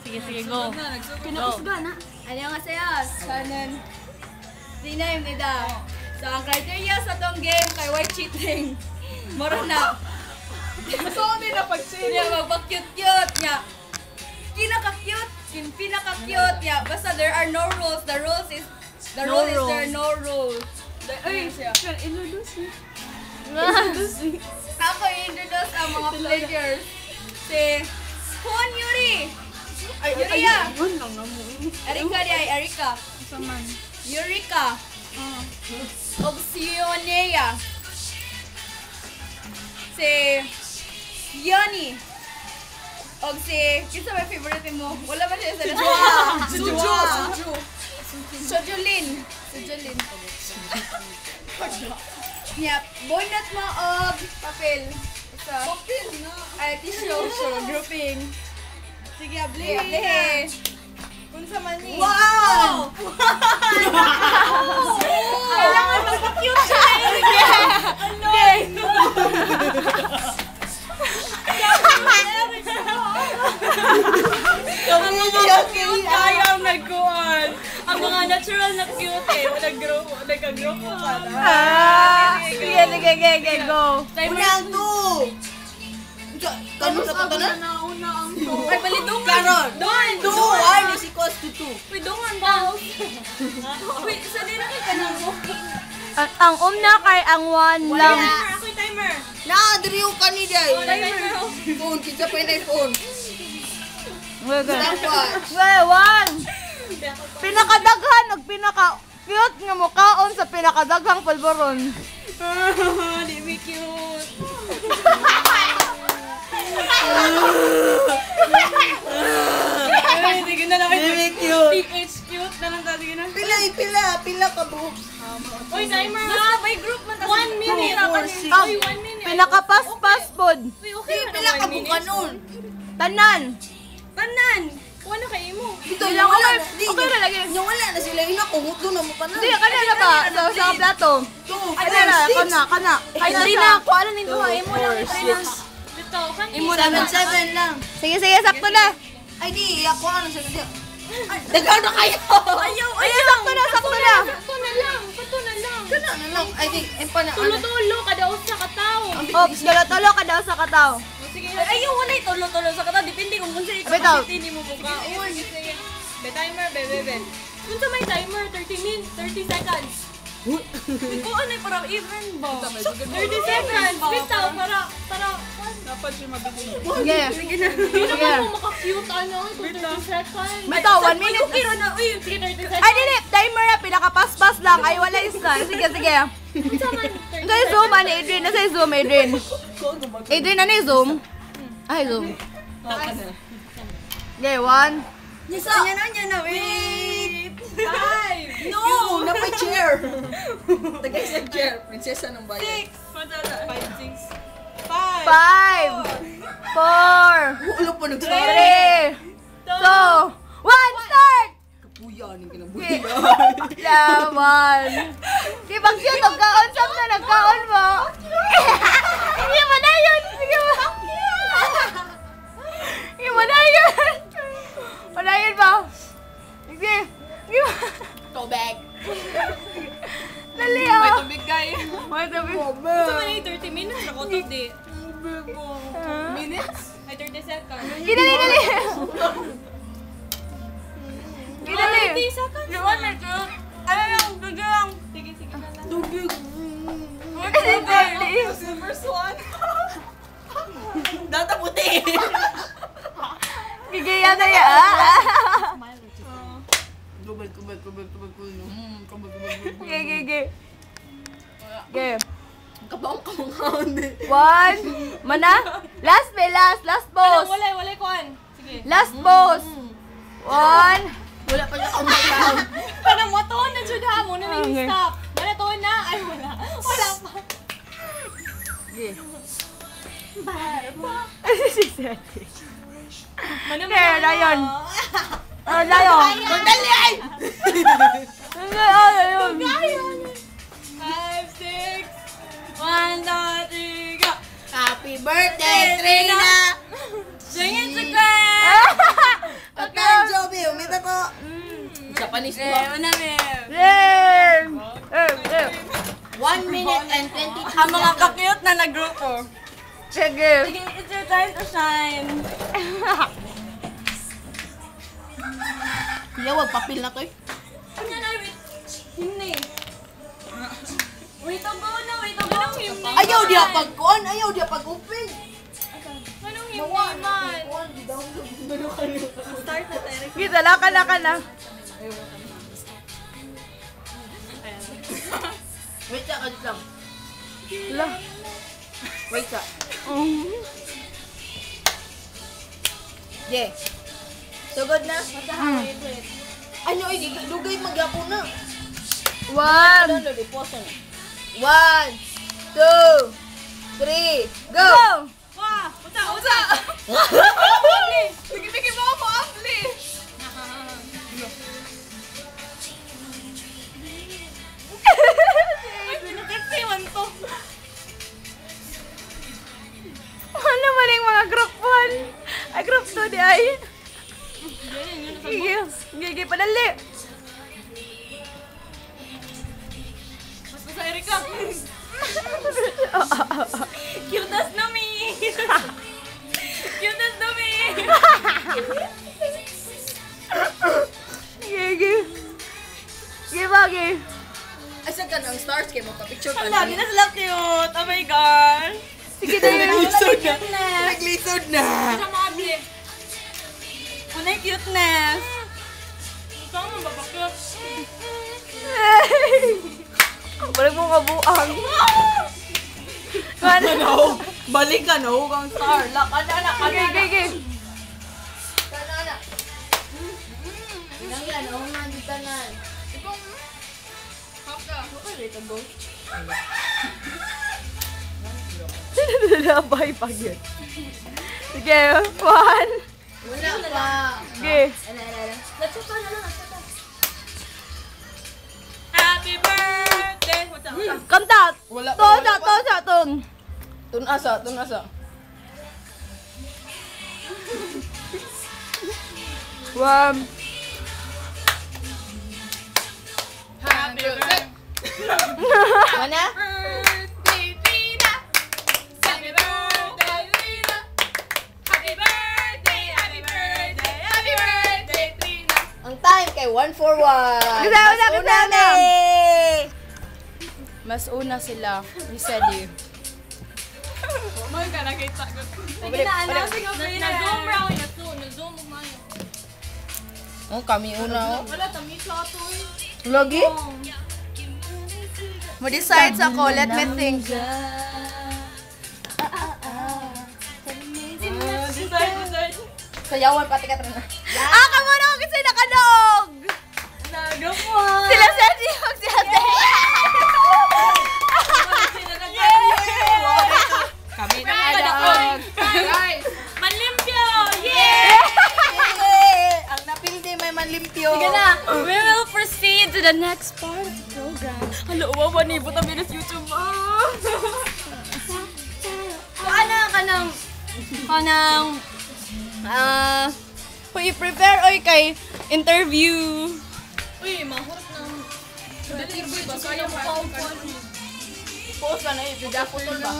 Sige, go. Pinapusga na. Annyeonghaseyo. 저는 Dina입니다. So, ang criteria sa tong game kay why cheating. Moro na. Gusto ko nila pag-cheat. Niya magpa-cute-cute niya. Pinaka-cute niya. Basta there are no rules. The rule is there are no rules. Ay, introduce me. Ako i-introduce ang mga players. Si Kwon Yuri. Yuria. Yun lang naman. Erika di ay Erika. Saman. Eureka. Og si Yonea. Si Yoni. Og si, kinsa may favorite mo? Wala ba siya sa Suju. Sojulin. Nya, bonus mo og papel. Papel na. Ay, tissue. Grouping. Sige, abli. Ablihe. Unsa man ni? Wow! Kailangan magpa-cute siya. Ang mga cute ayaw nagkuhan. Ang mga natural na cute eh. Nagka-grow ko ka na. Sige, go. Unang two! Kanus ako na nauna ang to. Ay, balitong Karon. Doon! Ay, ni si Cos to 2. Uy, dongan ba? Uy, sa nila kay kanang mo. Ang na kay ang 1 lang. Ako'y timer. Na-adriyo ka ni Day. Timer. Phone, kita pa yung iPhone. Wala. Stopwatch. One. Pinakadaghan ug pinaka-cute nga mukhaon sa pinakadaghang pulburon. Di me cute. Ay, sige na lang. Very cute. PH cute na lang tayo. Sige na. Pila ka buhok. Uy, timer ha. May group man. 1 minute. 2, 4, 6. Uy, 1 minute. Pinakapaspas pod. Uy, okay na Pila ka 1 minute. buka nun. Tanan. Tanan. Wala kay mo. Dito, Ilang wala okay, na. Di, okay na lagi. yung wala na sila. Ina ko, huwag doon na mo pa na. Di kanina ba sa plato. Kanina kana. Ay, Kanina dali sa- na ako. Alam nito ha. Imo lang. Dito, kan. Imo 7 lang. Sige, sakto na. Ay di, ako ano sa dia. Dagaw na kayo. Ayaw, Sakto na. Sakto na lang. Sakto na lang. Kana na lang. Ay di, ay pa na ano. Tulo-tulo kada usa ka tawo. Ops, dalo-tolo ka daw sa kataw. Sige, ayaw wala tulo-tulo sa kata depende kung unsa ikaw Bitaw. kapiti nimo buka. Uy, sige. Be timer, be. Unsa may timer 30 minutes, 30 seconds. Ko ano para even ba? 30 seconds. Bitaw para dapat siya mabilis. Sige. Hindi naman mo maka-cute ano, 30 seconds. Bitaw, 1 minute. Okay ra na. Uy, sige 30 seconds. Ay, dili. Timer na. Pinakapaspas lang. Ay, wala isa. Sige. Unsa man 30 Nasa zoom, ani Adrian. Nasa zoom, Adrian. Adrian, ano yung zoom? Ay, zoom. Okay, 1. Nisa. Anya na, wait. 5. No, na pa chair. Tagay sa chair, prinsesa ng bayan. 5, 6, 5. 5, 4, Ulo pa nagstart. 3, 2, 1, start! Kapuya ning kinabuhi. Laman. Di ba cute? Nagkaon sam na nagkaon mo. Hindi mo na yun. Sige mo. Hindi mo na yun. Wala yun ba? Sige. Sige mo. Tobek. Dali May ah. tubig kayo. May tabi. Ito man ay 30 minutes na ko to di. Minutes? Ay 30 seconds. Dali. Dali. 30 seconds. Di ba na ito? Ano lang, gagang. Sige na lang. Tubig. Dali. Silver swan. Data puti. Gigaya na yan. Kubal. Gigi. Okay. Kabang din. 1. Mana? Last pose. Wala kuan. Sige. Last pose. 1. Wala pa siya kumakaw. Parang mo to na jud ha mo na Okay. ni stop. Wala to na. Ay wala. Wala pa. Mana Okay, Lion. Lion. Magdali ay! Ayun. 5, 6, 1, 2, 3, go. Happy birthday, Trina! Singin sa kwet! At Ang mga kakute na nagrupo. Sige. Sige, it's your time to shine. Kuya, wag papil na to eh. Ano na, wait. Himni. Wait, go na, wait, go. Anong himni? Ayaw dia pag-kuan, ayaw dia pag-open. Anong himni man? Start na tayo. Kita, laka na. Wait ka, kadit lang. Lah. Wait ka. Yeah. Sugod na. Ano, dugay magyapo na. 1, 1, 2, 3, go! Wah! Usa! Bigi-bigi mo ako, Afli! Ay, pinakasiwan to. ano man yung mga group 1? Ay, group 2 di ay. Gigi, padali. Mas sa Erika. Cute as na me! Cute as na me! Gigi. Gigi. Asa ka ng stars kayo, magpa-picture ka Ang dami na sila cute! Oh my God! Sige na yun. Naglisod na! Sa mga blip. Unay cuteness. Saan mo babakit? Balik mo kabuang. Ano? Balik ka na, huwag star. Laka na. Gigi. Kana. Ilang yan, ako nga, di tanan. Nabay pa yun. Sige, 1. Wala pa. Sige. Happy birthday! What's up? Kanta. Wala pa, Tosa, wala pa. ton. Tunasa. 1. Happy birthday! Mana? Birthday, Tina! Happy birthday, Tina! Happy birthday, happy birthday, happy birthday, Tina! Ang time kay 141. Kasama. Mas una sila. Ni said you. Mga ka nakita ko. Sige na, Na-zoom raw, na-zoom mo man. Oh, kami una oh. Wala, tamis lang ito eh. Lagi? Mo-decide ako. Let me think. Decide. Sayawan pati ka na. Kamo na ako kasi nakanog. Nagawa. Sila Sesi. Sila Sesi. Kami na Nagawa. Guys! Manlimpyo! Yeah! Ang napildi may manlimpyo. Sige na, we will proceed to the next part of the program. Hala, uwawa ni Buta Venus YouTube. So, ano i-prepare oy kay interview. Uy, mahurot na. Dali, boy, kaya mo pa. Post ka na yun. Putol ba?